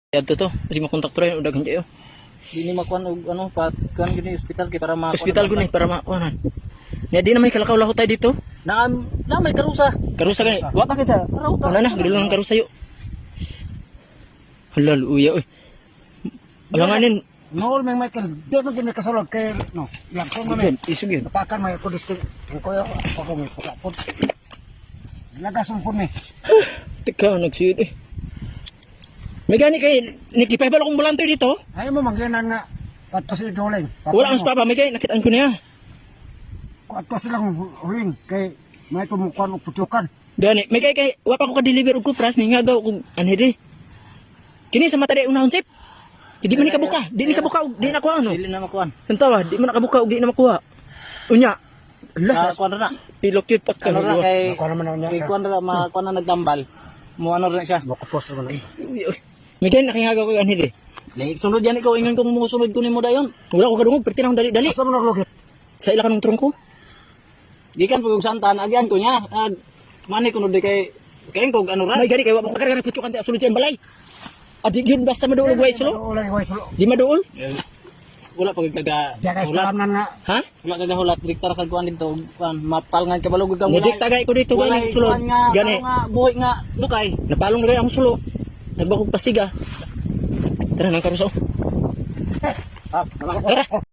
Adto to, kasi makontak pre daghan kayo. Di ni makuan og ano pat kan gini hospital kay para ma Hospital ko ni para makuanan. Nya di na may kalakaw lahot tayo dito. na may karusa. Karusa gani. Wa pa kita. Wala na, dili lang karusa yo. Halal uya oy. Alanganin. Nool may Michael, di mo gini kasulod kay no. Yang ko man. Isog yun. Napakan may ko diskin. Ko yo ako may pakapot. Lagasong ko mi. Teka, nagsiyod eh. May gani kay Nikipay balo kong bulantoy dito. Ayaw mo maginan nga patto si Doling. Wala mas papa, may kay nakitaan ko niya. Patto silang huling kay may tumukuan og putukan. Gani, may kay wa pa ko ka-deliver og kupras ni nga daw kung anhidi. Kini sa mata di unahon sip. Di man ni kabuka, di ni kabuka og di na kuha no. Dili na makuan. Tantawa, di man nakabuka og di na makuha. Unya. Sa Allah, kuan na. pilokit pa ka. Ano na kay Ako naman niya. kay kuan na makuan na nagtambal. Mo ano rin siya. Makapos mo na. May kay nakingagaw ko anhidi. Like sunod yan ikaw ingon kung musunod ko nimo dayon. Wala ko kadungog, perti na akong dali-dali. Asa mo naglugit? Sa ila kanong trungko. Gikan pag santan agyan ko nya. Mani kuno di kay kog ano ra. May gani kay wa pa karga putukan sa sulod sa balay. Adigin basta maduol way sulo. Ulay way sulo. Di maduol. Wala pag kaga Diya guys, hulat. talamnan nga. Ha? Wala kaga hulat diktar kag kuan dito. Kuan mapal nga kabalog kag Nidik tagay ko dito wala gani sulod. nga Gani. nga buhi nga dukay. Napalong na rin ang sulo. Nagbakog pasiga. Tara nang karuso. Ah, Tara.